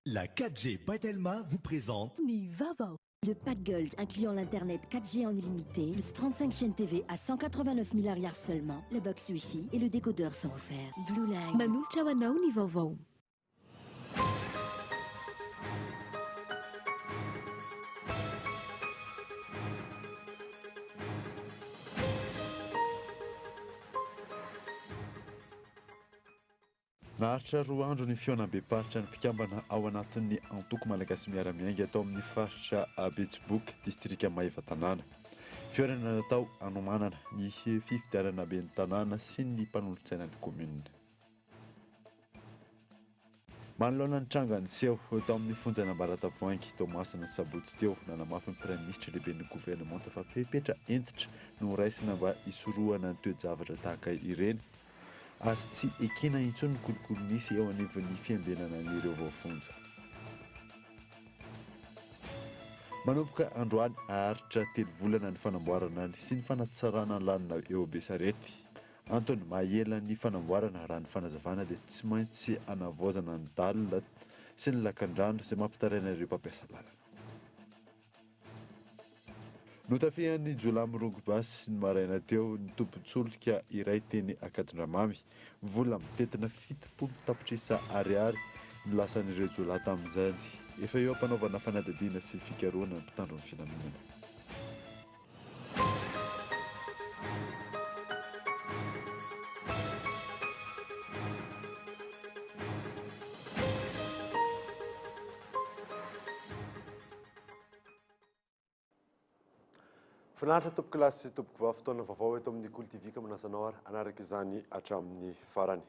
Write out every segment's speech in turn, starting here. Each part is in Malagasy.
La 4G Batelma vous présente Ni Vava. Le pack Gold incluant l'internet 4G en illimité, plus 35 chaînes TV à 189 milliards seulement, le box Wi-Fi et le décodeur sont offerts. Blue Line. Manultra anao ny vaovao. Naharitra roa andro ny fiona-be-paritra ny mpikambana ao anatin'ny antoko malagasy miara-miainga atao amin'ny faritra Betsiboka, distrika Maeva tanàna. Fiorana natao anomanana ny fifidianana ben'ny tanàna sy ny mpanolontsainan'ny komuna. Manoloana ny trangany seho tao amin'ny fonjanam-baratavoangy Tomasina Sabotsy teo nanamafy ny praiminisitra lehiben'ny gouvernemanta fa fepetra entitra no raisina mba hisorohana ny toe-javatra tahaka ireny ary tsy ekena intsony ny kolokolonisy eo anivon'ny fiambenana an'ireo vaofonja. Manomboka androany aharitra 3 volana ny fanamboarana sy ny fanatsarana ny lalina eo Besarety. Antony mahela ny fanamboarana raha ny fanazavana dia tsy maintsy anavoazana ny dalina sy ny lakan-drano izay mampitaraina ireo mpampiasa lalana. Notafihan'ny Jolamo Rongobasy ny maraina teo ny tompontsoloka iray teny Akadindramamy, vola mitetina 70 tapitrisa ariary ny lasan'ireo jolahy tamin'izany. Efa eo ampanaovana fanadadiana sy fikarohana ny mpitandro ny filaminana. Finaritra tompoko lasy sy tompoko vavy fotoana vaovao eto amin'ny Kolo-TV Manasana ary anaraka izany hatramin'ny farany.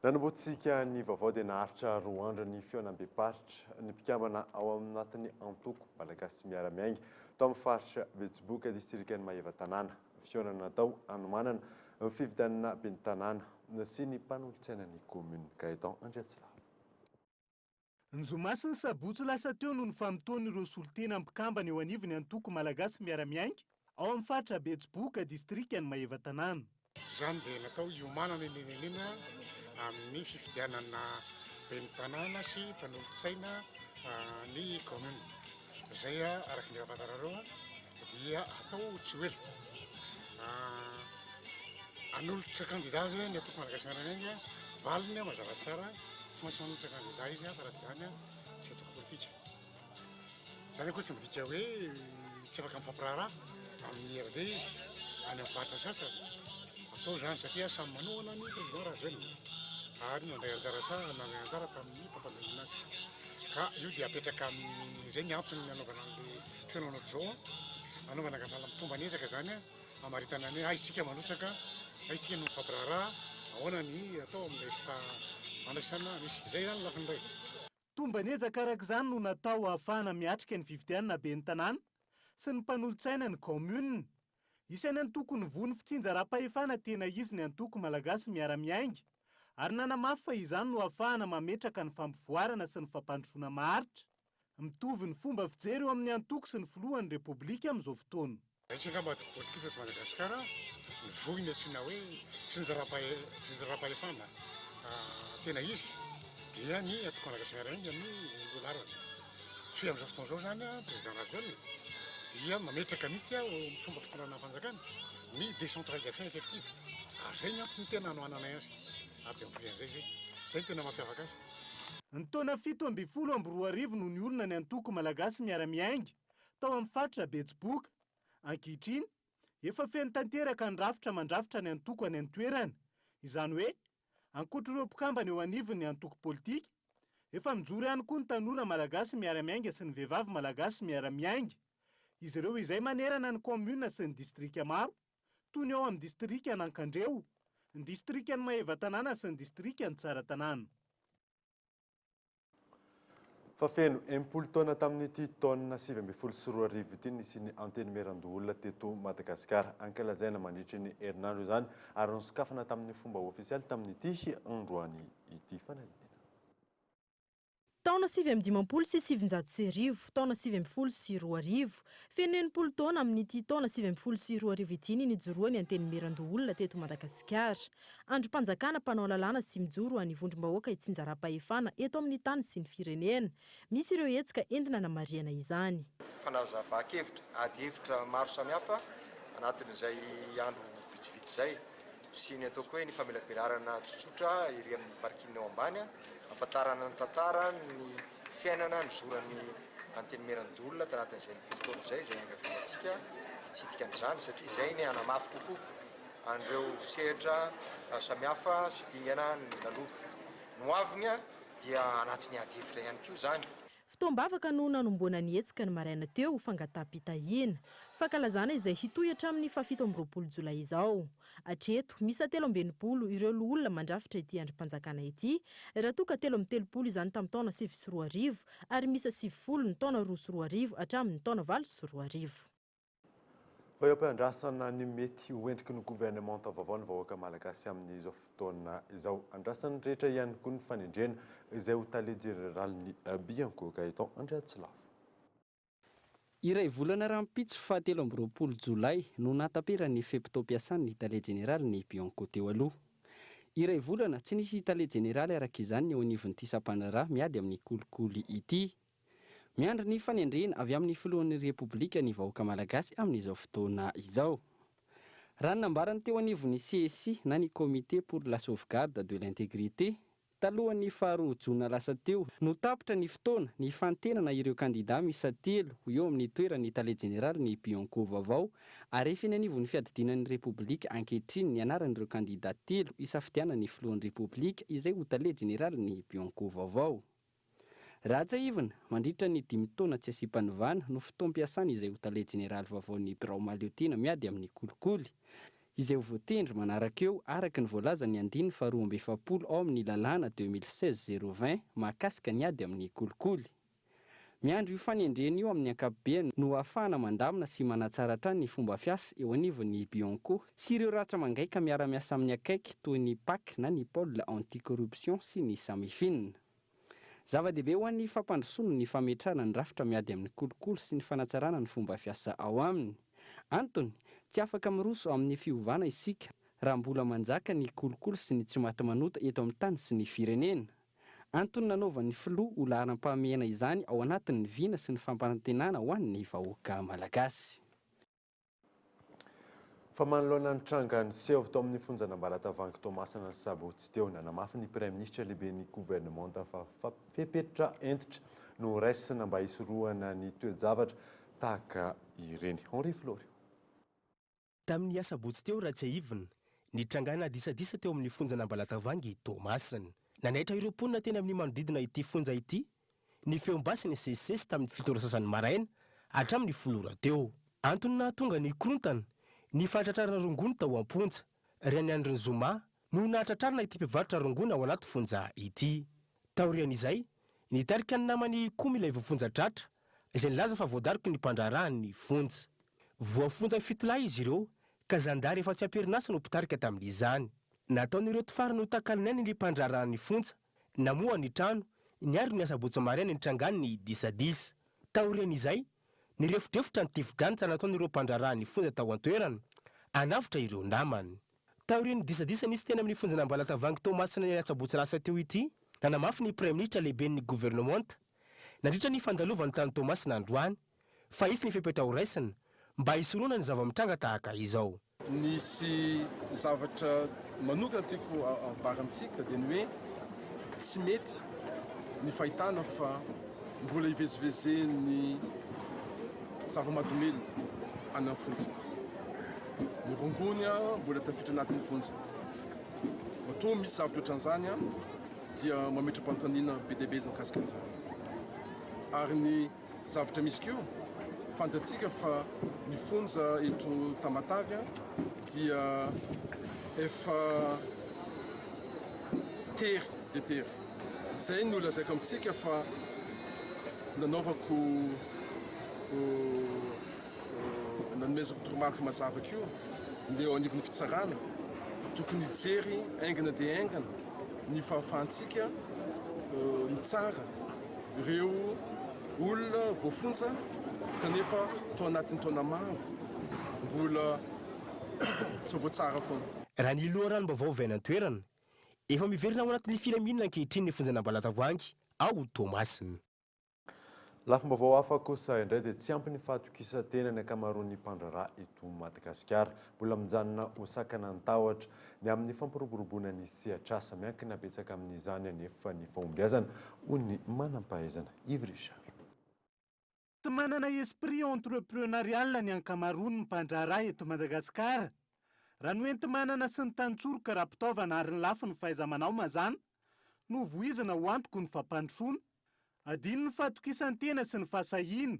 Nanomboantsika ny vaovao dia naharitra roa andro ny fiona-be-paritra ny mpikambana ao anatin'ny antoko malagasy miara-miainga tao amin'ny faritra Betsiboka, distrikan'ny Maeva tanàna. Fiona natao anomanana ny fifidianana ben'ny tanàna sy ny mpanolontsainan'ny komuna. Gaëtan Andriatsila. Ny Zomasiny Sabotsy lasa teo no ny famotoan'ireo solitena mpikambana eo anivony antoko malagasy miara-miainga ao amin'ny faritra Betsiboka, distrikany Maeva tanàna. Izany dia natao hiomanana nenenena amin'ny fifidianana ben'ny tanàna sy mpanolontsaina ny komuna. Izay araka ny rahafantarareo dia atao tsy ho ela. Hanolotra kandida ny antoko malagasy miara-miainga valiny mazava tsara. Tsy maintsy manolotra kandida izy fa raha tsy izany tsy atoko politika. Izany koa tsy midika hoe tsy afaka mifampiraharaha amin'ny RD izy any amin'ny faritra sasany. Atao izany satria samy manohana ny président Rajoelina ary nandray anjara tamin'ny mpampandroana azy. Ka io dia apetraka amin'izay ny antony nanaovana an'ilay fihaonana ohatr'izao, anaovana kasala mitomba ezaka izany hamaritana ny isika manotraka, isika no mifampiraharaha, ahoana ny atao amin'ilay fandraisana misy izay izany lafiny iray. Tombanezaka araka izany no natao ahafahana miatrika ny fifidianana ben'ny tanàna sy ny mpanolontsaina ny komuna. Isany antoko ny vony fitsinjaram-pahefana tena izy ny antoko malagasy miara-miainga ary nanamafy fa izany no ahafahana mametraka ny fampivoarana sy ny fampandrosoana maharitra. Mitovy ny fomba fijery eo amin'ny antoko sy ny filohan'ny repoblika amin'izao fotoana. Isika mba atoko politika teto Madagasikara ny voiny antsoina hoe fitsinjaram-pahefana tena izy dia ny antoko malagasy miara-miainga no larana. Fe amin'izao fotoana izao zany président Rajoelina dia mametraka mihitsy amin'ny fomba fitondrana fanjakana ny décentralisation effective. Ary zay ny antony tena hanohanana azy ary dia mivoy an'izay zay. Zay ny tena mampiavaka azy. Ny taona 7 no niorina ny antoko malagasy miara-miainga tao amin'ny faritra Betsiboka. Ankehitriny efa feno tanteraka ny rafitra mandrafitra ny antoko any an-toerana. Izany hoe ankoatr'ireo mpikambana eo anivon'ny antoko politika, efa mijoro ihany koa ny tanora malagasy miara-miainga sy ny vehivavy malagasy miara-miainga. Izy ireo izay manerana ny komuna sy ny distrika maro, toy ny ao amin'ny distrika Nankandreo, ny distrikany Maeva tanàna sy ny distrikany Tsaratanàna. Fa feno 80 taona tamin'ity taona 2024 ity nisy ny anteny meran-doholona teto Madagasikara. Ankalazaina mandritra ny herinandro izany ary nosokafana tamin'ny fomba ofisialy tamin'ity androany ity fanadina. Taona taona 2016 sy 2010, taona 2010 sy 2010, fenenipolo taona amin'ity taona 2010 sy 2010 ity ny nijoroany anteny mirandoolona teto Madagasikara. Androm-panjakana mpanao lalàna sy mijoro any vondrom-bahoaka itsinjaram-pahefana eto amin'ny tany sy ny firenena. Misy ireo hetsika entina namariana izany. Fanazava-kevitra, ady hevitra maro samihafa anatin'izay andro vitsivitsy izay. Sy ny ataoko hoe ny famelam-pianarana tsotsotra iry amin'ny parkina eo ambany, ahafantarana ny tantara ny fiainana ny zoran'ny anteny mirandoolona tanatin'izay taona izay angaviantsika hitsidika an'izany satria izay ny anamafy kokoa an'ireo sehatra samihafa sy dingana ny lalova. Noaviny dia anatin'ny ady hevitra ihany koa izany. Fitoam-bavaka no nanomboana ny hetsika ny maraina teo fangataham-pitahiana. Fankalazana izay hitohy hatramin'ny 17 Jolay izao. Hatreto, misy 13 ireo olona mandrafitra ity androm-panjakana ity, raha toa ka 13 izany tamin'ny taona 2010 ary misy 70 ny taona 2010 hatramin'ny taona 2010. Andrasana ny mety hoendriky ny gouvernement vaovao ny vahoaka malagasy amin'izao fotoana izao. Andrasany rehetra ihany koa ny fanendrena izay ho tale jeneraly Bianco Gaëtan Andriatsilavo. Iray volana rampitso fa 13 Jolay no nataperany feptom-piasany tale jeneraly ny Bianco teo aloha. Iray volana tsy nisy tale jeneraly araka izany eo anivon'ity sampanaraha miady amin'ny kolikoly ity. Miandry ny fanendrena avy amin'ny filohan'ny Repoblika ny vahoaka malagasy amin'izao fotoana izao. Raha nambarany teo anivon'ny CSI na ny Comité pour la sauvegarde de l'intégrité, talohan'ny faharoa jona lasa teo no tapitra ny fotoana ny fantenana ireo kandida misa 3 eo amin'ny toerany tale jeneraly ny Bianco vaovao ary efa ny anivon'ny fiadidinan'ny Repoblika ankehitriny ny anaran'ireo kandida 3 isafidianany filohan'ny Repoblika izay ho tale jeneraly ny Bianco vaovao. Raha ivana mandritra ny 5 taona tsy asiam-panivana no fotoam-piasany izay ho tale jeneraly vaovao ny Birao Maleotina miady amin'ny kolikoly. Izay ho voatendry manaraka eo araka ny voalaza ny 2/12 ao amin'ny lalàna 2016-020 mahakasika ny ady amin'ny kolikoly. Miandro io fanendrena io amin'ny ankapobeny no ahafahana mandamina sy manatsara hatrany ny fomba fiasa eo anivon'ny Bianco sy ireo ratra mangaika miara-miasa amin'ny akaiky toy ny PAC na ny pôle anti-corruption sy ny Samifine. Zava-dehibe ho an'ny fampandrosoana ny fametrahana ny rafitra miady amin'ny kolikoly sy ny fanatsarana ny fomba fiasa ao aminy. Antony, tsy afaka miroso amin'ny fiovana isika raha mbola manjaka ny kolikoly sy ny tsy maty manota eto amin'ny tany sy ny firenena. Antony nanaovan'ny filoha ho laharam-pahamehana izany ao anatin'ny vina sy ny fampanantenana ho an'ny vahoaka malagasy. Fa manoloana ny trangany seho tao amin'ny fonjanam-balatavangy Tomasana ny sabotsy teo nanamafy ny Prime Ministre lehiben'ny gouvernement fepetra entitra no raisina mba hisorohana ny toe-javatra tahaka ireny. Henri Flory. Tamin'ny asabotsy teo raha tsy aivina, ny trangana disadisa teo amin'ny fonjanam-balatavangy Tomasana. Nanaitra ireo mponina teny amin'ny manodidina ity fonja ity, ny feombasiny sesesy tamin'ny 7 sasany maraina hatramin'ny 10 teo. Antony nahatonga ny korontana ny fahatratrarana rongony tao am-ponja, Riany Andriny Zoma no nahatratrarana ity mpivarotra rongony ao anaty fonja ity. Taorian'izay, nitarika ny namany koa mila voafonja-tratra, izay nilaza fa voadariko ny mpandrarahany fonja. Voafonja 7 lahy izy ireo, ka zandary efa tsy amperinasa no mpitarika tamin'izany. Nataon'ireo tifara no takalinainy ny mpandrarahany fonja, namoa ny trano, niary ny asabotsy maraina ny trangany ny disadisa. Taorian'izay, nirefodrefotra ny tividrantsa nataon'ireo mpandrarahany fonja tao an-toerana, anavitra ireo namany. Taorian'ny disadisa nisy tena amin'ny fonjanam-balatavangy Tomasana ny asabotsy lasa teo ity, nanamafy ny Prime Ministre lehiben'ny gouvernement, nandritra ny fandalovany tany Tomasana androany, fa isy ny fepetra ho raisina, mba hisoroana ny zava-mitranga tahaka izao. Nisy zavatra manokana tiako abarantsika dia ny hoe tsy mety ny fahitana fa mbola hivezivezeny zava-mahadomely any amin'ny fonja. Ny rongony mbola tafiditra anatin'ny fonja. Matoa misy zavatra ohatran'izany dia mametra-panontaniana be dia be izy mikasika an'izany. Ary ny zavatra misy koa fantatsika fa ny fonja eto Tamatavy dia efa tery dia tery. Izay no lazaiko amintsika fa nanaovako nanomezako toromarika mazava koa le eo anivon'ny fitsarana tokony hijery aingana dia aingana ny fahafahantsika ny tsara ireo olona voafonja kanefa to anatin'ny taona maro mbola tsy voatsara foana. Raha ny loharano vaovao vainantoerana efa miverina ao anatin'ny filaminana ankehitriny ny fonjana Ambalatavoangy ao Tomasina. Lafim-baovao hafa kosa indray dia tsy ampy ny fahatokisantena ny ankamaroan'ny mpandraharaha eto Madagasikara. Mbola mijanona osakana an-tahotra ny amin'ny fampiroboroboana ny sehatr'asa miankina betsaka amin'izany anefa ny fahombiazana hoy ny manam-pahaizana Yves Richard. Tsy manana esprit entrepreneurial ny ankamaroan'ny mpandraharaha eto Madagasikara. Raha ny enti manana sy ny tantsoroka raha-pitaovana ary ny lafy ny fahaiza-manao mazana no voizina ho antoko ny fampandrosoana. Adino ny fahatokisantena sy ny fahasahiana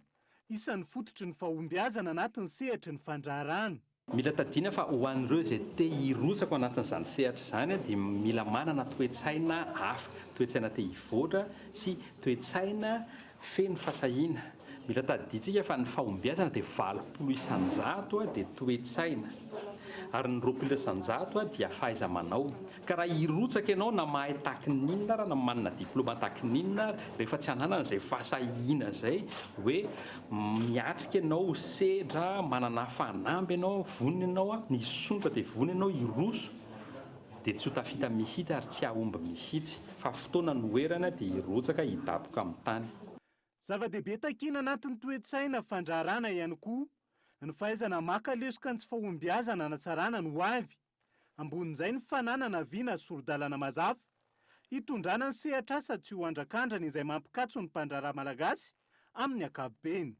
isan'ny fototry ny fahombiazana anatin'ny sehatry ny fandraharahana. Mila tadiana fa ho an'ireo izay te hirotsaka anatin'izany sehatra izany dia mila manana toe-tsaina hafa, toe-tsaina te hivoatra sy toe-tsaina feno fahasahiana. Mila taditsika fa ny fahombiazana dia 20 isan-jato dia toe-tsaina. Ary ny 20 isan-jato dia fahaiza-manao. Ka raha hirotsaka ianao na mahay tahaky ninona raha na manana diplôma tahaky ninona rehefa tsy hananana izay fahasahiana izay hoe miatrika ianao sedra, manana fanamby ianao, vonona ianao, ny sonitra dia vonona ianao hiroso dia tsy ho tafita mihitsy ary tsy hahomby mihitsy fa fotoana noerana dia hirotsaka hidaboka amin'ny tany. Zava-dehibe takiana anatin'ny toe-tsaina fandraharahana ihany koa ny fahaizana maka lesoka ny tsy fahombiazana hanatsarana no avy. Ambonin'izay ny fananana viana soro-dalàna mazava, hitondrana ny sehatr'asa tsy ho andrakandrana izay mampikatso ny mpandraharaha malagasy amin'ny ankapobeny.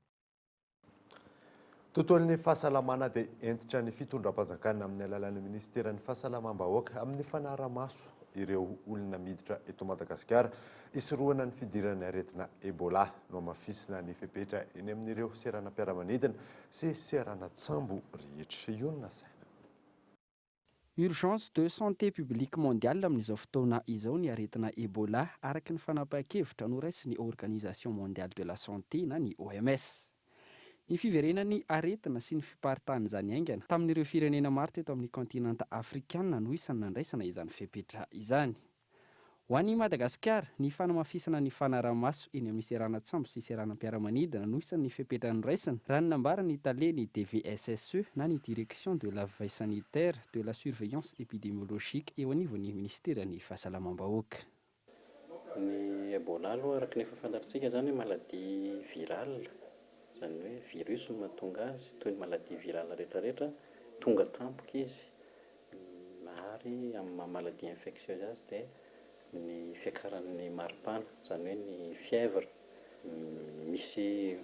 Tontolon'ny fahasalamana dia entitra ny fitondram-panjakana amin'ny alalan'ny ministeran'ny fahasalamam-bahoaka amin'ny fanaramaso ireo olona miditra eto Madagasikara isorohana ny fidirana aretina Ebola no amafisina ny fepetra eny amin'ireo seranam-piaramanidina sy seranatsambo rehetra. Iona saina. Urgence de santé publique mondiale amin'izao fotoana izao ny aretina Ebola araka ny fanapahan-kevitra noraisin'ny Organisation mondiale de la santé na ny OMS. Ny fiverenan'ny aretina sy ny fiparitahany izany aingana tamin'ireo firenena maro teto amin'ny kontinanta afrikana no isan'ny nandraisana izany fepetra izany. Ho an'i Madagasikara, ny fanamafisana ny fanaramaso eny amin'ny seranatsambo sy seranam-piaramanidina no isan'ny fepetra noraisana raha ny nambarany italeny DVSSE na ny Direction de la Veille Sanitaire de la Surveillance Épidémiologique eo anivon'ny Ministeran'ny Fahasalamam-bahoaka. Ny Ebola aloha araka ny efa fantatsika izany maladie virale, izany hoe virus no mahatonga azy, toy ny maladie virale rehetrarehetra tonga tampoka izy. Ary amin'ny maladie infectieuse azy dia ny fiakaran'ny maripana, izany hoe ny fièvre. Misy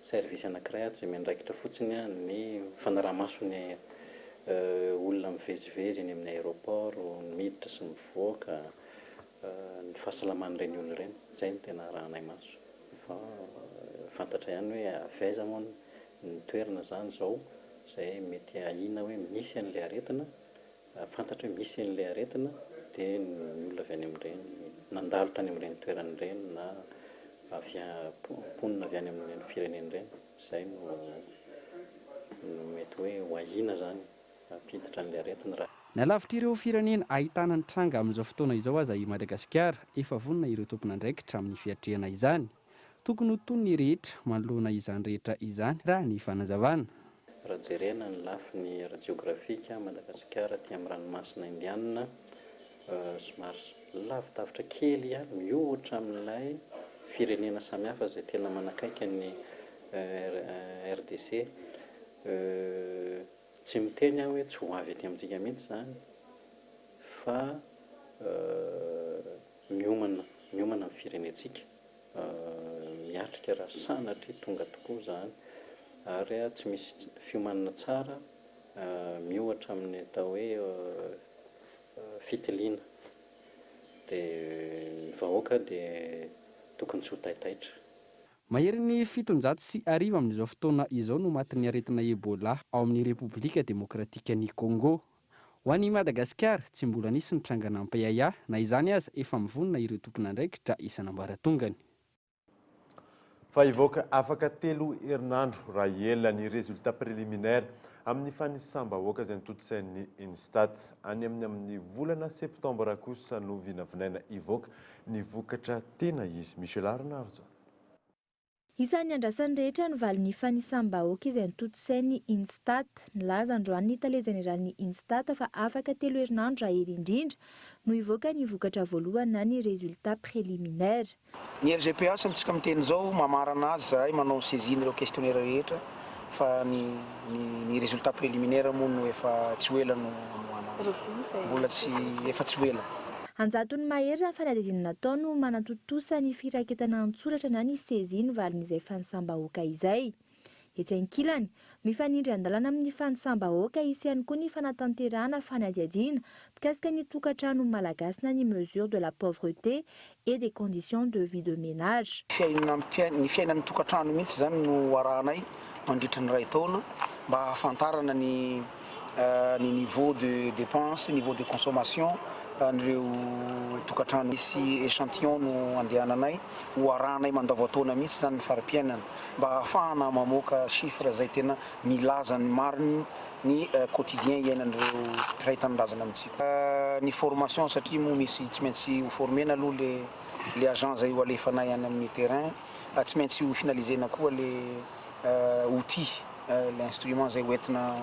service anankiray izay miandraikitra fotsiny ny fanaraha-mason'ny olona mivezivezy eny amin'ny aéroport, ny miditra sy mivoaka, ny fahasalaman'ireny olona ireny. Izay no tena arahanay maso. Fa fantatra ihany hoe avaiza moa ny toerana izany izao izay mety ahina hoe misy an'ilay aretina, fantatra hoe misy an'ilay aretina dia ny olona avy any amin'ireny nandalotra any amin'ireny toerana ireny na ponina avy any amin'ireny firenena ireny. Izay no mety hoe ho ahina izany ampiditra an'ilay aretina raha. Nalavitra ireo firenena ahitana ny tranga amin'izao fotoana izao aza i Madagasikara, efa vonona ireo tompon'andraikitra amin'ny fiatrehana izany. Tokony ho tonony rehetra manoloana izany rehetra izany raha ny fanazavana. Raha jerena ny lafiny radiografika Madagasikara aty amin'ny ranomasina Indiana somary lavidavitra kely ihany mihoatra amin'ilay firenena samihafa izay tena manakaiky ny RDC. Tsy miteny aho hoe tsy ho avy etỳ amintsika mihitsy izany fa miomana amin'ny firenentsika. Miatrika raha sanatry tonga tokoa izany ary tsy misy fiomanana tsara mihoatra amin'ny atao hoe fitiliana dia ny vahoaka dia tokony tsy ho taitaitra. Mahery ny 710 amin'izao fotoana izao no matin'ny aretina Ebola ao amin'ny Repoblika Demokratika ny Congo. Ho an'i Madagasikara tsy mbola nisy ny trangana ampahaià na izany aza efa mivonona ireo tompon'andraikitra isan'ambaratongany. Fa hivoaka afaka 3 herinandro raha iela ny résultat préliminaire amin'ny fanisam-bahoaka izay notontosain'ny Instat any amin'ny volana septambra kosa no vinavinaina hivoaka ny vokatra tena izy. Michel Arnardo. Isan'ny andrasan'ny rehetra ny valin'ny fanisam-bahoaka izay nitotosain'ny Instat. Nilaza androany ny tale jeneral'ny Instat fa afaka 3 herinandro raha hery indrindra no hivoaka ny vokatra voalohany na ny résultat préliminaire. Ny RGPA sy amintsika miteny zao mamarana azy zahay manao saisine ireo questionnaire rehetra fa ny résultat préliminaire moa no efa tsy hoela no mbola efa tsy hoela. Anjatony mahery ny fanadihadiana natao no manatotosa ny firaketana an-tsoratra na ny saisine valin'izay fanisambahoaka izay. Etsy ankilany, mifanindry andalana amin'ny fanisambahoaka isy ihany koa ny fanatanterahana fanadihadiana mikasika ny tokantrano malagasy na ny mesure de la pauvreté et des conditions de vie de ménage. Ny fiainan'ny tokantrano mihitsy zany no arahanay mandritra ny ray taona mba hahafantarana ny niveau de dépense, niveau de consommation nireo tokantrano. Misy échantillon no andehananay ho arahanay mandavataona mihitsy zany ny fari-piainana mba ahafahana mamoaka chiffre zay tena milaza ny mariny ny quotidien iainan'ireo mpiray tanindrazana amintsika. Ny formation satria moa misy tsy maintsy ho formena aloha le agent zay ho alefanay any amin'ny terrain, tsy maintsy ho finalisena koa le outil l'instrument zay hoentina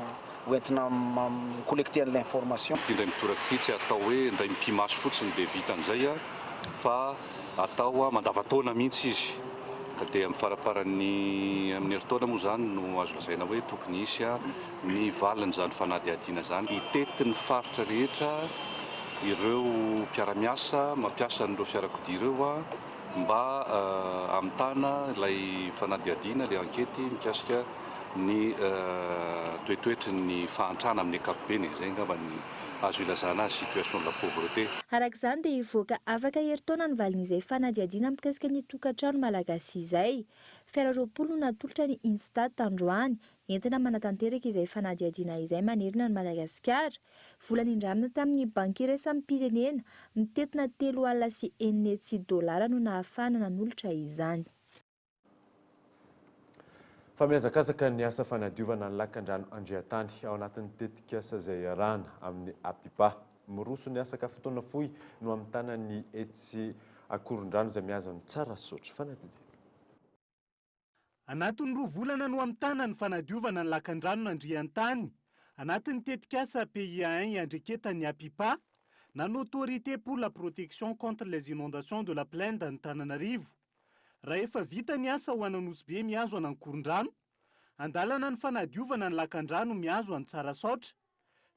collecter l'information. Indray mitoraka ity tsy atao hoe indray mipimasy fotsiny dia vita an'izay fa atao mandavataona mihitsy izy. Dia amin'ny faraparan'ny amin'ny heritaona moa zany no azo lazaina hoe tokony hisy ny valin'izany fanadihadiana zany. Itetin'ny faritra rehetra ireo mpiara-miasa mampiasa an'ireo fiarakodia ireo mba hamitana ilay fanadihadiana, ilay ankety mikasika ny toetoetry ny fahantrana amin'ny ankapobeny. Zay angamba ny azo ilazana azy situation de la pauvreté. Arak'izany dia hivoaka afaka heritaona ny valin'izay fanadihadiana mikasika ny tokantrano malagasy izay. Fiara roapolo no natolotra ny Instat androany entina manatanteraka izay fanadihadiana izay manerina ny Madagasikara. Volanindramina tamin'ny banky iraisam-pirenena mitetina 3 alina sy 900 dolara no nahafana nanolotra izany. Fa miazakazaka ny asa fanadiovana ny lakan-drano Andriatany ao anatin'ny tetikasa izay arahana amin'ny Apipa. Miroso ny asaka fotoana fohy no amin'ny tanany etsy akoron-drano izay mihaza ny tsara sotra fanadihadiana. Anatin'ny 2 volana no amin'ny tanany fanadiovana ny lakan-drano Andriantany. Anatin'ny tetikasa PIA1 Andriketan'ny Apipa na n'autorité pour la protection contre les inondations de la plaine d'Antananarivo. Raha efa vita ny asa ho an'Anosy mihazo an'Ankorondrano, andalana ny fanadiovana ny lakan-drano mihazo any Tsarasotra.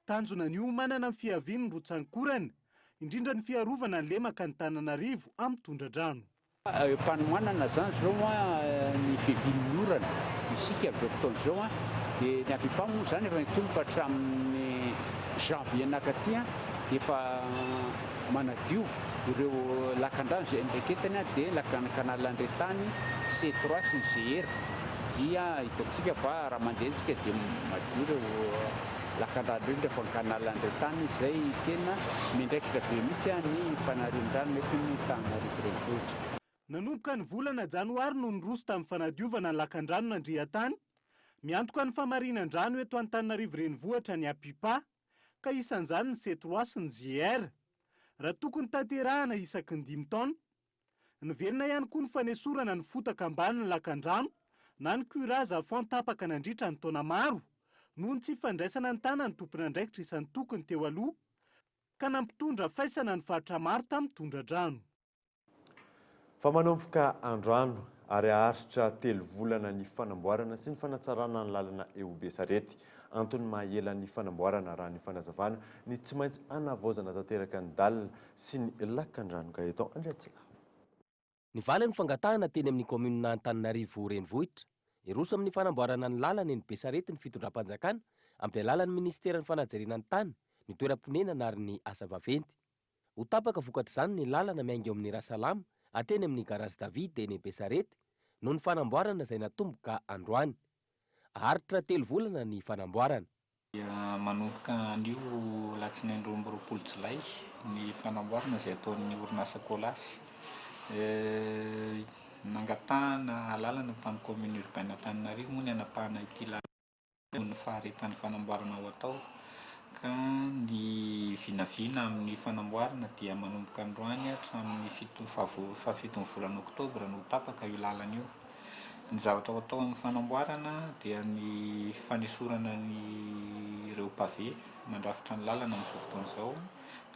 Tanjona ny manana ny fiaviany ny Rotsankorana, indrindra ny fiarovana ny lemaka ny Tananarivo amin'ny tondra-drano. Mpanomanana zany zao ny fiavian'ny orana isika amin'izao fotoana izao dia ny Apipa moa zany efa nitomboka hatramin'ny janvier nakaty efa manadio ireo lakan-drano izay ndraiketany dia lakan-kanal Andriatany C3 sy ny GR dia hitantsika fa raha mandehantsika dia madio ireo lakan-drano ireo rehefa ny kanal Andriatany izay tena mindraikitra be mihitsy ny fanarian-drano mety ny Tananarivo renivohitra. Nanomboka ny volana janoary no niroso tamin'ny fanadiovana ny lakan-drano Andriatany, miantoka ny famarinan-drano eto Antananarivo renivohitra ny Apipa, ka isan'izany ny C3 sy ny GR. Raha tokony tanterahana isaky ny 5 taona, niverina ihany koa ny fanesorana ny fotaka ambany ny lakan-drano na ny curage afan tapaka nandritra ny taona maro noho ny tsy fandraisana ny tana ny tompon'andraikitra isan'ny tokony teo aloha ka nampitondra faisana ny faritra maro tamin'ny tondra-drano. Fa manomboka androano ary aharitra 3 volana ny fanamboarana sy ny fanatsarana ny lalana Eobe-Sarety. Antony mahela ny fanamboarana raha ny fanazavana ny tsy maintsy anavaozana tanteraka ny dalina sy ny lakan-drano ka eto Andriatsika. Ny vala ny fangatahana teny amin'ny commune Antananarivo renivohitra. Iroso amin'ny fanamboarana ny lalana eny Besarety ny fitondram-panjakana amin'ny alalan'ny ministeran'ny fanajerena ny tany, ny toeram-ponenana ary ny asa vaventy. Ho tapaka vokatra izany ny lalana miainga eo amin'ny Rasalama hatreny amin'ny garage David eny Besarety noho ny fanamboarana izay natomboka androany. Aharitra 3 volana ny fanamboarana. Manomboka anio latsinainy 20 Jolay ny fanamboarana izay ataon'ny orinasa Colas. Nangatahana lalana tany commune urbaine Antananarivo moa ny anapahana ity lalana ny faharetan'ny fanamboarana ho atao. Ka ny vinavina amin'ny fanamboarana dia manomboka androany hatramin'ny 7 volana Oktobra no tapaka io lalana io. ny zavatra atao amin'ny fanamboarana dia ny fanesorana ny ireo pavé mandrafitra ny lalana amin'izao fotoana izao,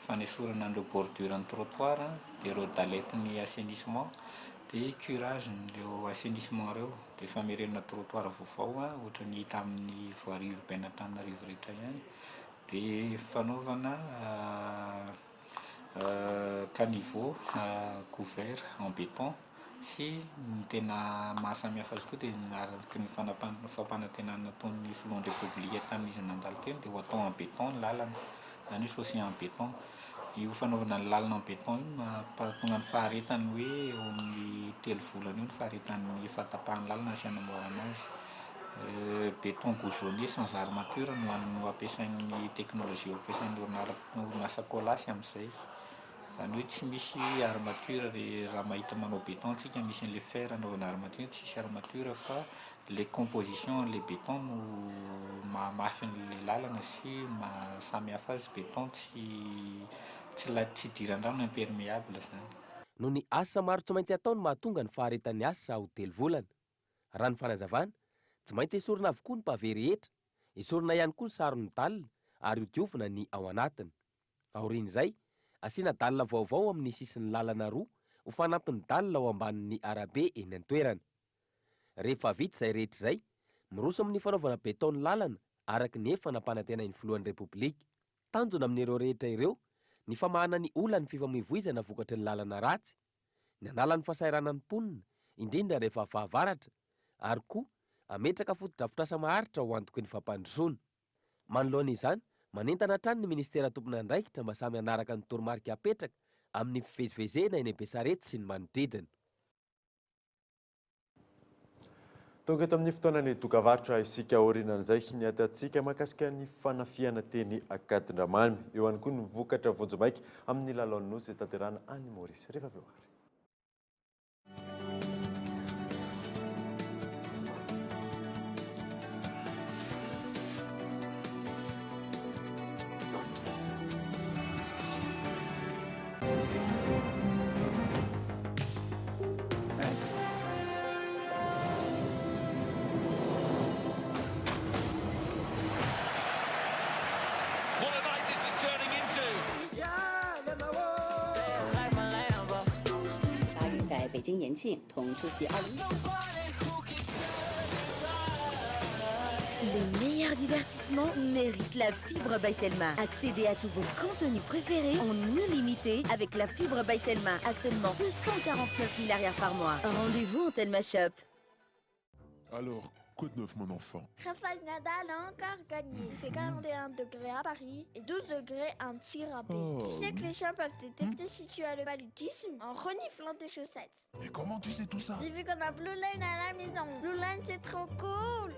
fanesorana an'ireo bordure ny trottoir, dia ireo dalety ny assainissement, dia curage n'ireo assainissement ireo, dia famerenana trottoir vaovao ohatra ny hita amin'ny voirie urbaine Antananarivo rehetra ihany, dia fanaovana caniveau couvert en béton, sy ny tena mahasamihafa azy koa dia araky ny fampanantenana ataon'ny filohan'ny république tamin'izy nandalo teny dia ho atao en béton ny lalana, izany hoe chaussée en béton. Io fanaovana ny lalana en béton io mampatonga ny faharetany hoe eo amin'ny 3 volana io ny faharetan'ny fatapahany lalana sy anamboarana azy. Béton goujonné sans armature no ampiasain'ny teknôlôjia ampiasain'ny orinasa Colas amin'izay. Izany hoe tsy misy armature raha mahita manao béton tsika misy an'ilay fer anaovana armature, tsisy armature fa les compositions les béton no mahamafy an'ilay lalana sy mahasamihafa azy. Béton tsy idiran-drano imperméable zany. No ny asa maro tsy maintsy ataony mahatonga ny faharetan'ny asa ho 3 volana. Raha ny fanazavana, tsy maintsy esorina avokoa ny pavé rehetra, esorina ihany koa ny saron'ny dalina ary ho diovina ny ao anatiny. Aorian'izay, asiana dalina vaovao amin'ny sisin'ny lalana roa ho fanampin'ny dalina ao ambanin'ny arabe eny an-toerana. Rehefa vita izay rehetra izay, miroso amin'ny fanaovana béton ny lalana araka ny efa nampanantenain'ny filohan'ny repoblika. Tanjona amin'ireo rehetra ireo ny famahana ny olany fifamoivoizana vokatry ny lalana ratsy, ny analan'ny fasairanan'ny mponina, indrindra rehefa fahavaratra, ary koa ametraka fotodrafitrasa maharitra ho antoky ny fampandrosoana. Manoloana izany, manentana hatrany ny ministera tompony andraikitra mba samy anaraka ny toromarika apetraka amin'ny fivezivezena eny Besarety sy ny manodidina. Tonga eto amin'ny fotoanany dokavarotra isika aorianan'izay ny atantsika mahakasika ny fanafiana teny Akadindramamy, eo ihany koa ny vokatra voanjomaika amin'ny lalaon'ny nosy tanterana any Maurice. Rehefa avy eo ary. Les meilleurs divertissements méritent la fibre by Telma. Accédez à tous vos contenus préférés en illimité avec la fibre by Telma à seulement 249 000 arrières par mois. Rendez-vous en Telma Shop. Alors, quoi de neuf, mon enfant? Rafael Nadal a encore gagné. Il fait 41 degrés à Paris et 12 degrés en tir à paix. Oh. Tu sais que les chiens peuvent détecter si tu as le paludisme en reniflant tes chaussettes. Mais comment tu sais tout ça? J'ai vu qu'on a Blue Line à la maison. Blue Line, c'est trop cool.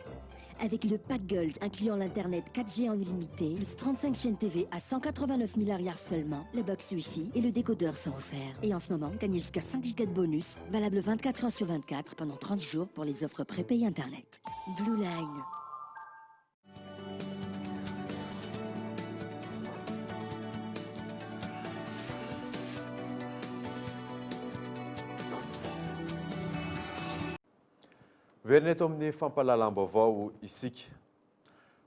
Avec le pack Gold incluant l'internet 4G en illimité, plus 35 chaînes TV à 189 000 arrières seulement, le box Wi-Fi et le décodeur sont offerts. Et en ce moment, gagnez jusqu'à 5 Go de bonus, valable 24 heures sur 24 pendant 30 jours pour les offres prépayées internet. Blue Line. Verina eto amin'ny fampahalalam-baovao isika.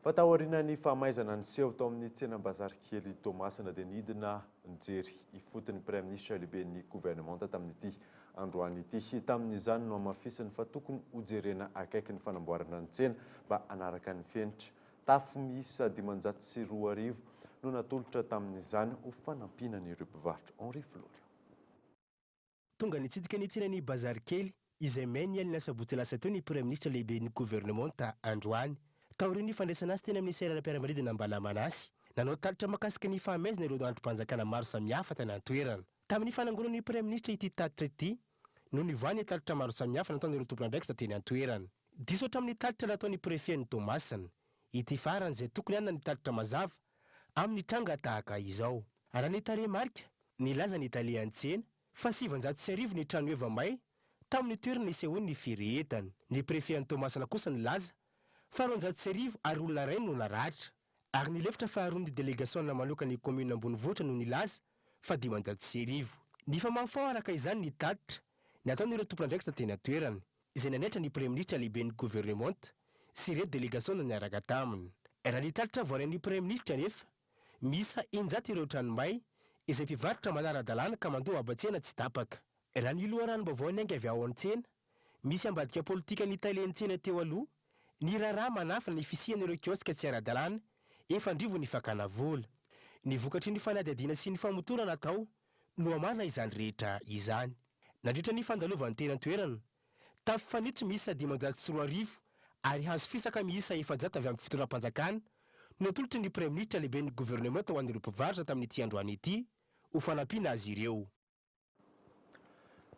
Fa taorian'ny fahamaizana niseho tao amin'ny tsenam-bazary kely Tomasina dia nidina nijery ifotony Premier Ministre lehiben'ny gouvernement tamin'ity androany ity. Tamin'izany no amafisany fa tokony hojerena akaiky ny fanamboarana ny tsena mba anaraka ny fenitra. Tafo misy 502 no natolotra tamin'izany ho fanampinany ireo mpivarotra. Henri Florian. Tonga nitsidika ny tsenany bazary kely izay mainy alina sabotsy lasa teo ny Premier Ministre lehiben'ny gouvernement ta androany. Taorian'ny ny fandraisana azy teny amin'ny seranam-piaramanidina Mbalamanazy. Nanao talitra makasika ny fahamaizana ireo androm-panjakana maro samihafa tany an-toerana. Tamin'ny fanangonan'ny Premier Ministre ity talitra ity, no nivoany talitra maro samihafa nataon'ireo tompon'andraikitra teny an-toerana. Diso hatramin'ny talitra nataon'ny prefet-ny Tomasina. Ity farany izay tokony hanana ny talitra mazava amin'ny tranga tahaka izao. Raha ny taremarika, nilaza ny Italian-tsena fa 750 ny trano eva-may tamin'ny toerana nisehoany ny firehetany. Ny prefet-ny Tomasina kosa nilaza fa 450 ary olona ray no naratra. Ary nilefitra faharoa ny délégation namaloka ny commune Ambonivohitra no nilaza fa 550. Ny famafao araka izany ny talitra nataon'ireo tompon'andraikitra teny an-toerana. izay nanaitra ny premier ministre lehiben'ny gouvernement sy ireo délégation niaraka taminy. Raha nitalitra voaran'ny premier ministre anefa misa 100 ireo tranomay izay mpivarotra manara-dalàna ka mandoa abatsena tsy tapaka. Raha ny loharanom-baovao ny ainga avy ao an-tsena misy ambadika politika nitailentsena teo aloha ny raharaha manafina ny fisian'ireo kioska tsy ara-dalàna efa andrivo ny fakana vola. Ny vokatry ny fanadihadiana sy ny famotorana atao no amana izany rehetra izany. Nandritra ny fandalovan'ny tenan-toerana tafifanitso miisa 540 ary hazo fisaka miisa 700 avy amin'ny fitondram-panjakana no natolotry ny premier ministre lehiben'ny gouvernement ho an'ireo mpivarotra tamin'ity androany ity ho fanampiana azy ireo.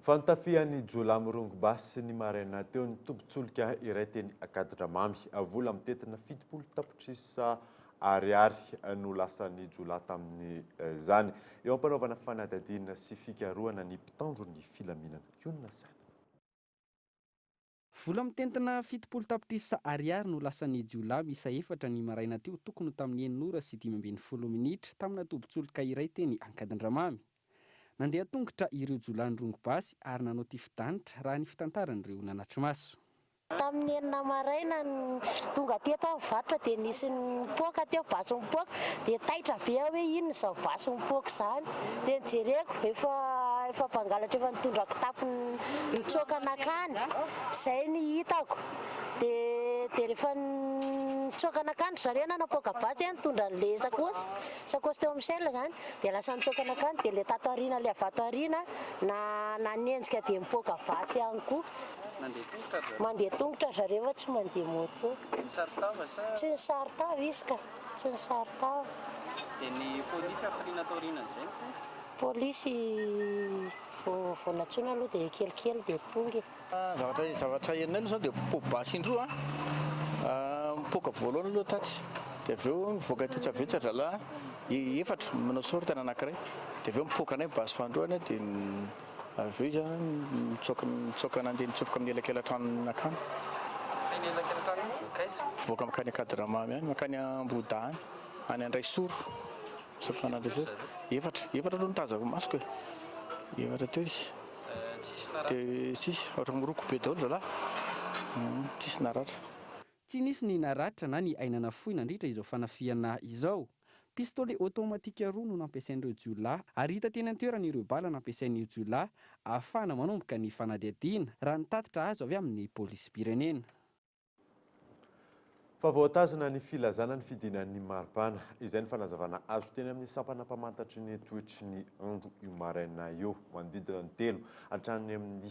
Fantafian'ny jola mirongo basy ny maraina teo ny tombontsoloka iray teny Akadramamy vola mitetina 70 tapitrisa ariary no lasan'ny jola tamin'ny zany eo ampanaovana fanadihadiana sy fikarohana ny mpitandro ny filaminana. Iona Saina. Vola mitentina 70 tapitrisa ariary no lasan'ny jola miisa 4 ny maraina teo tokony tamin'ny 9:12 minitra tamina tombontsoloka iray teny Akadramamy. Nandeha tongotra ireo jola nrongo basy ary nanao tifidanitra raha ny fitantaran'ireo nanatry maso. Tamin'ny 9 maraina tonga teto aho mivarotra dia nisy mipoaka teo basy mipoaka dia taitra be aho hoe inona izao basy mipoaka izany dia nijereko efa mpangalatra efa nitondra kitapo nitsôkanakany izay ny hitako dia rehefa nitsôkanakany zareo nanapoaka basy nitondra n'le sakosy teo amin'ny sel zany dia lasa nitsôkanakany dia le tato arina le avato arina na nenjika dia mipoaka basy ihany koa. Mandeha tongotra zareo fa tsy mandeha moto. Tsy ny saritava izy ka, tsy ny saritava. Dia ny polisy afiriana taoriana izay? Polisy vao natsoina aloha dia kelikely dia tonga. Zavatra henonay aloha zao dia mipoaka basy indroa mipoaka voalohany aloha tatsy dia avy eo mivoaka totra vetsatra la efatra manao sortana anankiray dia avy eo mipoaka anay basy fandroany dia avy eo zany mitsoka nandeha nitsofoka amin'ny elakelatranony nakany. Voaka makany Akadramamy any makany Amboda any any Andraisoro sapanandeha efatra aloha nitazako masoko efatra teo izy dia tsisy ohatran'ny moroko be daholo zalahy tsisy naratra. Tsy nisy ny naratra na ny ainana fohy nandritra izao fanafiana izao. Pistolet automatique roa no nampiasain'ireo jola ary hita teny an-toerana ireo bala nampiasain'io jola ahafahana manomboka ny fanadihadiana raha nitatitra azo avy amin'ny polisy-pirenena. Fa voatazana ny filazana ny fidinan'ny maripana izay ny fanazavana azo teny amin'ny sampana mpamantatry ny toetry ny andro io maraina io manodidina ny 3 hatrany amin'ny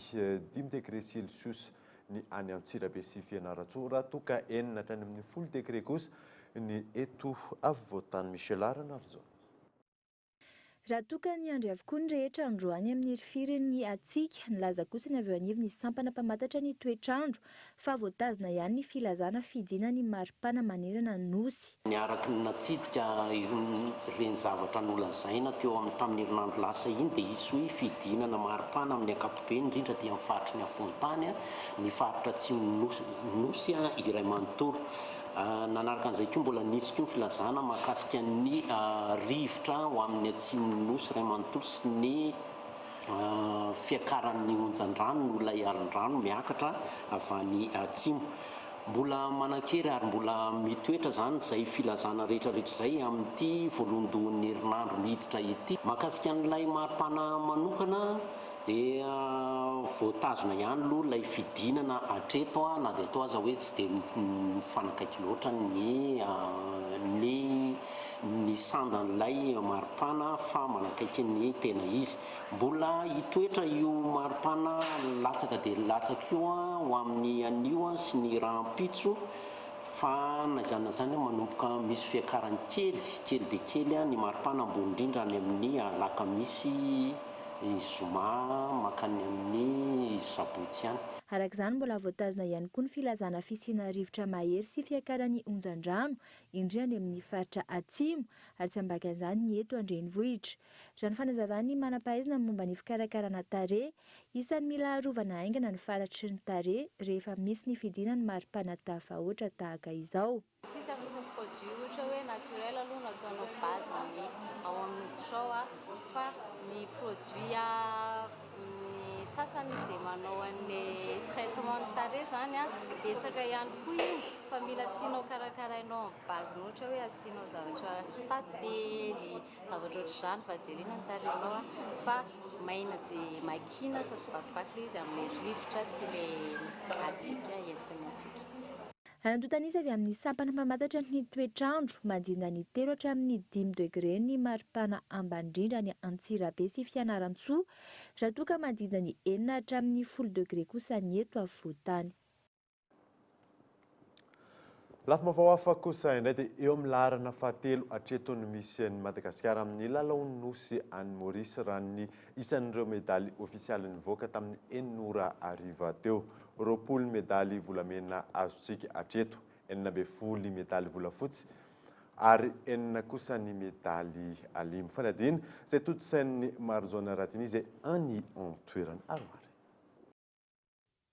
10 degré Celsius ny any Antsirabe sy Fianarantsoa raha toka 4 hatrany amin'ny 10 degré kosa ny eto avy voatany Michel Aranarzo. Raha toka ny andro avokoa ny rehetra androany amin'ny firiny atsika nilaza kosa ny avy anivony sampana mpamantatra ny toetrandro fa voatazana ihany ny filazana fidina ny maripana manerana nosy. Niaraka ny natsidika ireny zavatra nolazaina teo amin'ny tamin'ny herinandro lasa iny dia isy hoe fidinana maripana amin'ny ankapobeny indrindra dia amin'ny faritry ny Afontany ny faritra atsimo nosy iray manontolo. Nanaraka an'izay koa mbola nisy koa filazana mahakasika ny rivotra ho amin'ny atsimo nosy iray manontolo sy ny fiakaran'ny onjan-drano no ilay aron-drano miakatra avy any atsimo. Mbola manan-kery ary mbola mitoetra zany izay filazana rehetrarehetra izay amin'ity voalondohan'ny herinandro miditra ity. Mahakasika an'ilay maripana manokana dia voatazona ihany aloha ilay fidinana hatreto na dia atao aza hoe tsy dia mifanakaiky loatra ny sandan'ilay maripana fa manakaiky ny tena izy. Mbola hitoetra io maripana latsaka dia latsaka io ho amin'ny anio sy ny rahampitso fa naizana zany manomboka misy fiakarany kely dia kely ny maripana ambony indrindra any amin'ny alakamisy zoma makany amin'ny sabotsy ihany. Arak'izany mbola voatazona ihany koa ny filazana fisiana rivotra mahery sy fiakaran'ny onjan-drano indrindra amin'ny faritra atsimo ary tsy ambakan'izany ny eto andrenivohitra. Raha ny fanazavany manam-pahaizana momba ny fikarakarana tarehy isan'ny mila arovana aingana ny faratry ny tarehy rehefa misy ny fidina ny maripana tafahoatra tahaka izao. Tsisy afisa produit ohatra hoe naturel aloha nataonao base ny ao amin'ny hoditra ao fa ny produit ny sasany izay manao an'le traitement ny tarehy zany a etsaka ihany koa io fa mila asianao karakarainao amin'ny baziny ohatra hoe asianao zavatra tately zavatra ohatr'izany fa jerena ny tarehinao a fa maina dia makina sady vakivaky le izy amin'le rivotra sy le atsika entina atsika. Antontanisa avy amin'ny sampana mamantatra ny toetrandro mandina ny 3 hatramin'ny 5 degré ny maripana ambandrindra ny Antsirabe sy Fianarantsoa raha toa ka mandina ny 4 hatramin'ny 10 degré kosa ny eto afovoantany. Lafim-baovao hafa kosa indray dia eo amin'ny laharana fahatelo hatretony misy ny Madagasikara amin'ny lalaon'ny nosy any Maurice raha ny isan'ireo medaly ofisialy nivoaka tamin'ny 400 ariva teo. 20 medaly volamena azontsika hatreto, 40 medaly volafotsy ary 4 kosa ny medaly alimy. Fanadina izay toto-sain'ny Marzona Ratini izay any an-toerany aroary.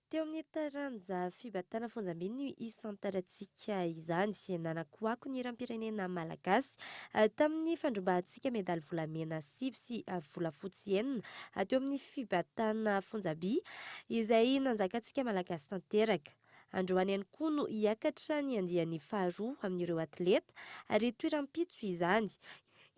Teo amin'ny taranja fibatana fonjam-biny ny isantarantsika izany sy nanakoako ny iram-pirenena malagasy tamin'ny fandrombahantsika medaly volamena 5 sy volafotsy 4 teo amin'ny fibatana fonjam-by izay nanjakantsika malagasy tanteraka. Androany ihany koa no hiakatra ny andiany faharoa amin'ireo atleta ary toeram-pitso izany.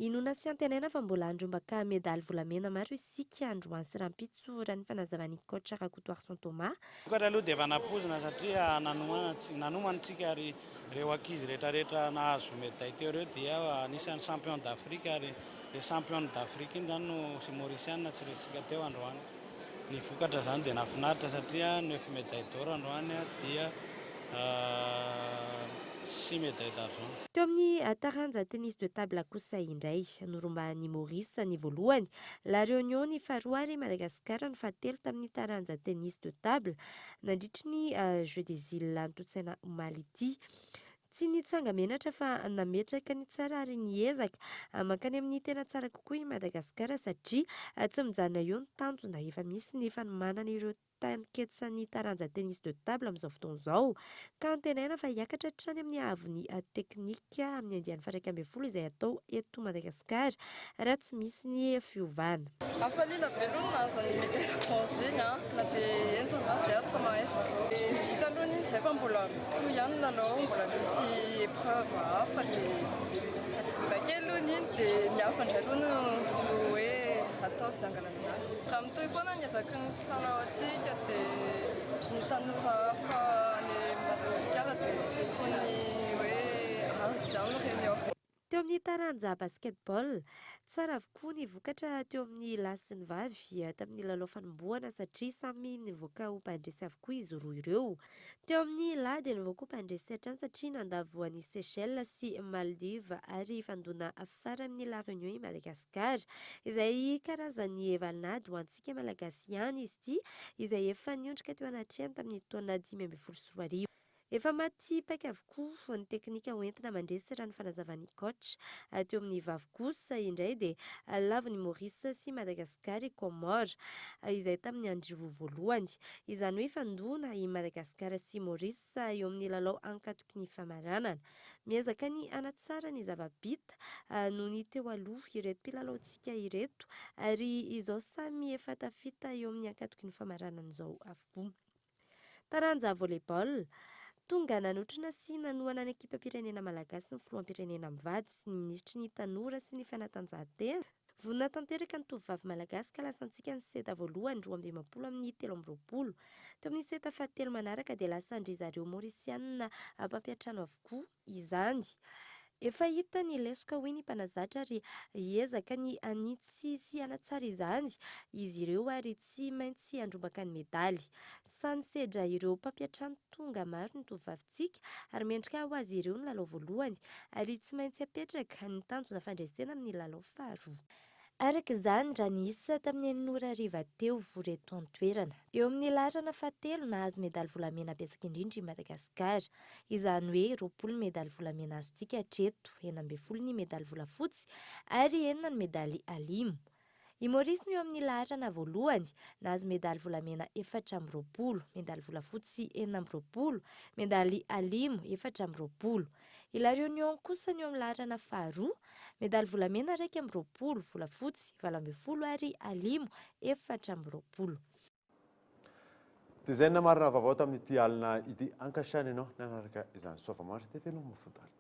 Inona sy antenaina fa mbola andrombaka medaly volamena maro isika androany sy rampitso raha ny fanazavany coach Rakotoarson Thomas. Vokatra aloha dia efa nampozina satria nanomantsika ary ireo ankizy rehetrarehetra nahazo médaille teo ireo dia anisan'ny champion d'Afrique ary le champion d'Afrique iny zany no sy mauricianina tsy resika teo androany. Ny vokatra zany dia nafinaritra satria 9 médaille d'or androany dia 6 médailles d'argent. Teo amin'ny taranja tennis de table kosa indray noromban'ny Maurice ny voalohany, La Réunion ny faharoa ary Madagasikara ny fahatelo tamin'ny taranja tennis de table nandritry ny Jeux des îles Antotsaina omaly ity. Tsy nitsanga menatra fa nametraka ny tsara ary niezaka mankany amin'ny tena tsara kokoa i Madagasikara satria tsy mijanona eo ny tanjona efa misy nefa manana ireo taniketsany taranja tennis de table amin'izao fotoana izao ka antenaina fa hiakatra hatrany amin'ny avony teknika amin'ny andiany faha 12 izay atao eto Madagasikara raha tsy misy ny fiovana. Afaliana be aloha nahazo ny médaille de bronze iny na dia enjana izay azo fa mahesaka. Vita aloha iny izay fa mbola toy ihany lalao mbola misy épreuve hafa dia adidina kely aloha iny dia ny hafa indray aloha no hoe atao izay angalana azy. Raha mitohy foana ny ezaky ny mpilalao antsika dia ny tanora hafa any Madagasikara dia tokony hoe azo izany ireny eo. Teo amin'ny taranja basketball, tsara avokoa ny vokatra teo amin'ny lahy sy ny vavy tamin'ny lalao fanombohana satria samy nivoaka ho mpandresy avokoa izy roa ireo. Teo amin'ny lahy dia nivoaka ho mpandresy hatrany satria nandavo an'i Seychelles sy Maldives ary fandona afara amin'ny La Réunion i Madagasikara izay karazany evalinady ho antsika malagasy ihany izy ity izay efa niondrika teo anatrehany tamin'ny taona 2024. Efa maty paika avokoa ny teknika hoentina mandresy raha ny fanazavan'ny coach. Teo amin'ny vavy kosa indray dia lavon'ny Maurice sy Madagasikara i Comore izay tamin'ny andro voalohany. Izany hoe fandona i Madagasikara sy Maurice eo amin'ny lalao ankatoky ny famaranana. Miezaka ny anatsara ny zava-bita noho ny teo aloha ireto mpilalaontsika ireto ary izao samy efa tafita eo amin'ny ankatoky ny famaranana izao avokoa. Taranja volleyball. Tonga nanotrona sy nanoana ny ekipam-pirenena malagasy ny filoham-pirenena mivady sy ny ministry ny tanora sy ny fanatanjahantena. Vonina tanteraka ny tovovavy malagasy ka lasantsika ny seta voalohany 12 amin'ny 13. Teo amin'ny seta fahatelo manaraka dia lasa ndry zareo mauricianina mpampiatrano avokoa izany. Efa hita ny lesoka hoe ny mpanazatra ary hiezaka ny anitsy sy anatsara izany izy ireo ary tsy maintsy andrombaka ny medaly. Sany sedra ireo mpampiatrano tonga maro ny tovovavitsika ary mendrika ho azy ireo ny lalao voalohany ary tsy maintsy apetraka ny tanjona fandresena amin'ny lalao faharoa. Araka izany raha niisa tamin'ny 400 ariva teo reto an-toerana. Eo amin'ny laharana fahatelo nahazo medaly volamena betsaka indrindra i Madagasikara. Izany hoe 20 medaly volamena azontsika hatreto, 40 ny medaly volafotsy ary 4 ny medaly alimo. I Maurice no eo amin'ny laharana voalohany nahazo medaly volamena 420, medaly volafotsy 420, medaly alimo 420. I La Réunion kosa ny eo amin'ny laharana faharoa, medaly volamena 220, volafotsy 20 ary alimo 420. dia izay namarina vaovao tamin'ity alina ity ankasiany ianao nanaraka izany soavamaritra tv no mafondary.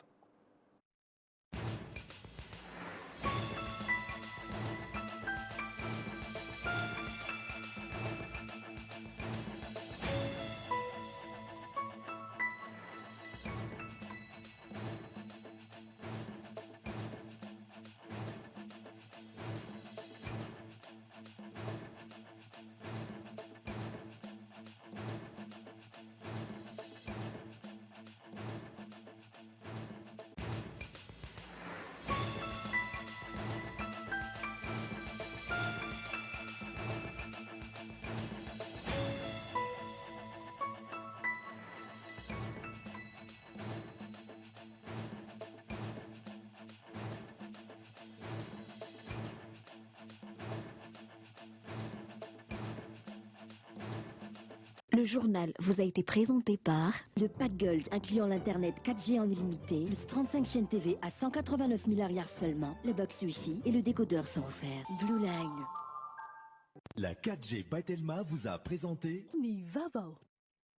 Le journal vous a été présenté par le pack Gold incluant l'internet 4G en illimité, plus 35 chaînes TV à 189 000 arrières seulement, le box Wi-Fi et le décodeur sont offerts. Blue Line. La 4G by Telma vous a présenté Ni Vavo.